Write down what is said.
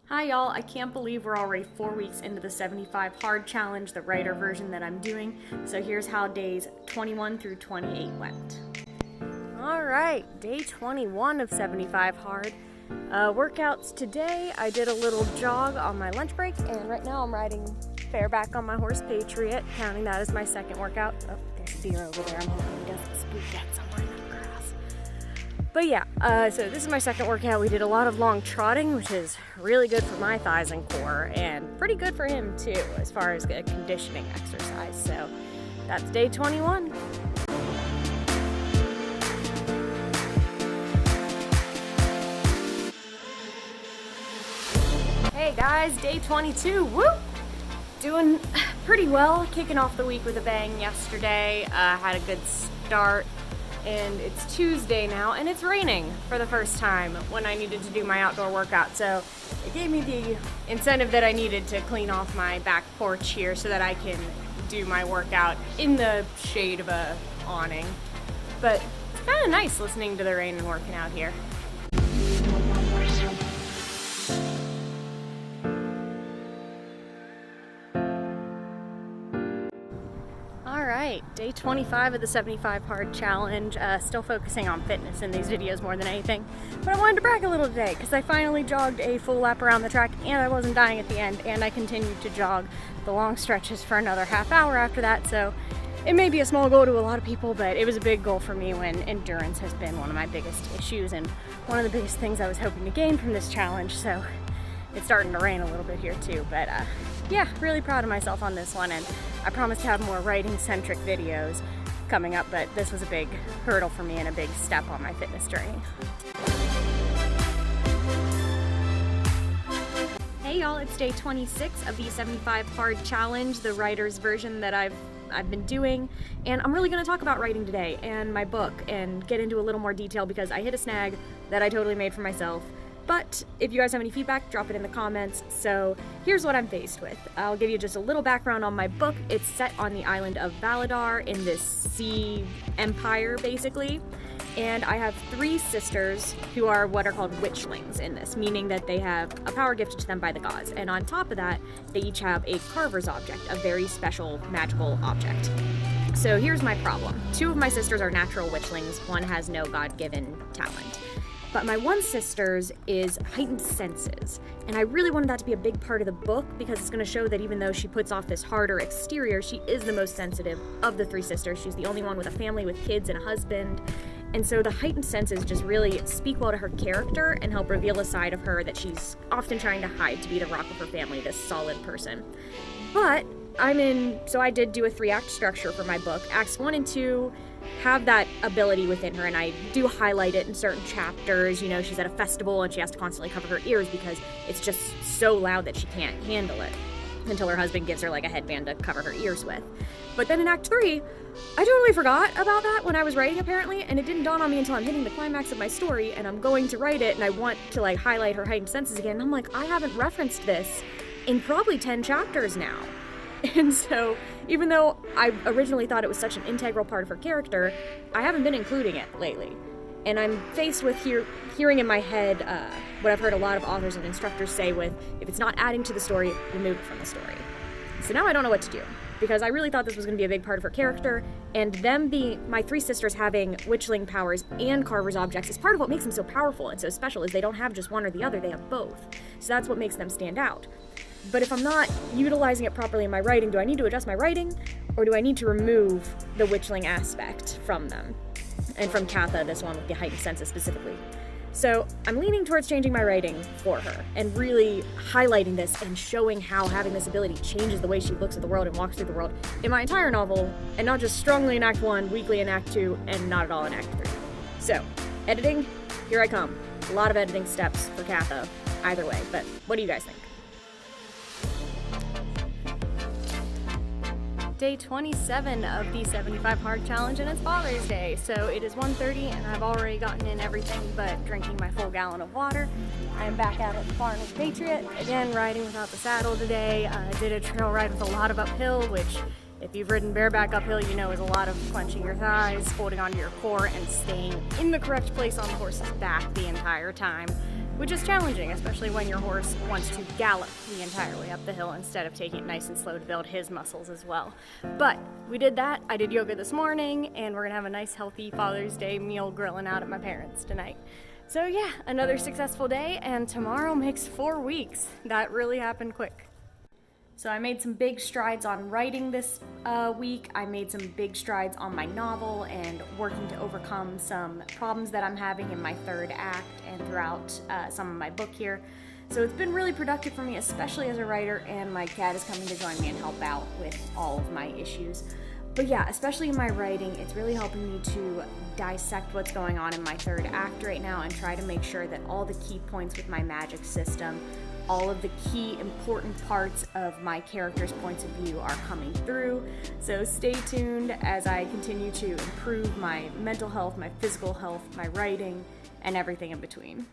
Hi y'all, I can't believe we're already 4 weeks into the 75 hard challenge, the writer version that I'm doing. So here's how days 21 through 28 went. Alright, day 21 of 75 hard. Workouts today, I did a little jog on my lunch break, and right now I'm riding bareback on my horse Patriot, counting that as my second workout. Oh, there's a deer over there. I'm hoping he doesn't spook at somewhere in the grass. But yeah, so this is my second workout. We did a lot of long trotting, which is really good for my thighs and core, and pretty good for him too, as far as a conditioning exercise. So that's day 21. Hey guys, day 22, woo! Doing pretty well, kicking off the week with a bang yesterday. Had a good start, and it's Tuesday now, and it's raining for the first time when I needed to do my outdoor workout. So it gave me the incentive that I needed to clean off my back porch here so that I can do my workout in the shade of a awning. But it's kind of nice listening to the rain and working out here. Alright, day 25 of the 75 hard challenge. Still focusing on fitness in these videos more than anything. But I wanted to brag a little today because I finally jogged a full lap around the track and I wasn't dying at the end, and I continued to jog the long stretches for another half hour after that. So it may be a small goal to a lot of people, but it was a big goal for me when endurance has been one of my biggest issues and one of the biggest things I was hoping to gain from this challenge. So it's starting to rain a little bit here too, but yeah, really proud of myself on this one, and I promise to have more writing-centric videos coming up, but this was a big hurdle for me and a big step on my fitness journey. Hey y'all, it's day 26 of the 75 hard challenge, the writer's version that I've been doing, and I'm really going to talk about writing today and my book and get into a little more detail because I hit a snag that I totally made for myself. But if you guys have any feedback, drop it in the comments. So here's what I'm faced with. I'll give you just a little background on my book. It's set on the island of Valadar in this sea empire, basically. And I have 3 sisters who are what are called witchlings in this, meaning that they have a power gifted to them by the gods. And on top of that, they each have a carver's object, a very special magical object. So here's my problem. 2 of my sisters are natural witchlings. 1 has no God-given talent. But my one sister's is heightened senses, and I really wanted that to be a big part of the book because it's going to show that even though she puts off this harder exterior, she is the most sensitive of the 3 sisters. She's the only one with a family with kids and a husband, and so the heightened senses just really speak well to her character and help reveal a side of her that she's often trying to hide to be the rock of her family, this solid person. But so I did do a 3-act structure for my book. Acts 1 and 2 have that ability within her, and I do highlight it in certain chapters. You know, she's at a festival and she has to constantly cover her ears because it's just so loud that she can't handle it until her husband gives her like a headband to cover her ears with. But then in Act 3, I totally forgot about that when I was writing apparently, and it didn't dawn on me until I'm hitting the climax of my story and I'm going to write it and I want to like highlight her heightened senses again, and I'm like, I haven't referenced this in probably 10 chapters now. And so, even though I originally thought it was such an integral part of her character, I haven't been including it lately. And I'm faced with hearing in my head what I've heard a lot of authors and instructors say with, if it's not adding to the story, remove it from the story. So now I don't know what to do, because I really thought this was going to be a big part of her character, and my 3 sisters having witchling powers and carver's objects is part of what makes them so powerful and so special, is they don't have just one or the other, they have both. So that's what makes them stand out. But if I'm not utilizing it properly in my writing, do I need to adjust my writing, or do I need to remove the witchling aspect from them? And from Katha, this one with the heightened senses specifically. So I'm leaning towards changing my writing for her and really highlighting this and showing how having this ability changes the way she looks at the world and walks through the world in my entire novel, and not just strongly in Act 1, weakly in Act 2, and not at all in Act 3. So, editing, here I come. A lot of editing steps for Katha, either way, but what do you guys think? Day 27 of the 75 hard challenge, and it's Father's Day, so it is 1:30 and I've already gotten in everything but drinking my full gallon of water. I am back out at the barn with Patriot, again riding without the saddle today. I did a trail ride with a lot of uphill, which if you've ridden bareback uphill, you know is a lot of clenching your thighs, holding onto your core, and staying in the correct place on the horse's back the entire time. which is challenging, especially when your horse wants to gallop the entire way up the hill instead of taking it nice and slow to build his muscles as well. But we did that. I did yoga this morning, and we're gonna have a nice healthy Father's Day meal grilling out at my parents' tonight. So yeah, another successful day, and tomorrow makes 4 weeks. That really happened quick. So I made some big strides on writing this week. I made some big strides on my novel and working to overcome some problems that I'm having in my third act and throughout some of my book here. So it's been really productive for me, especially as a writer, and my cat is coming to join me and help out with all of my issues. But yeah, especially in my writing, it's really helping me to dissect what's going on in my third act right now and try to make sure that all the key points with my magic system, all of the key important parts of my character's points of view are coming through. So stay tuned as I continue to improve my mental health, my physical health, my writing, and everything in between.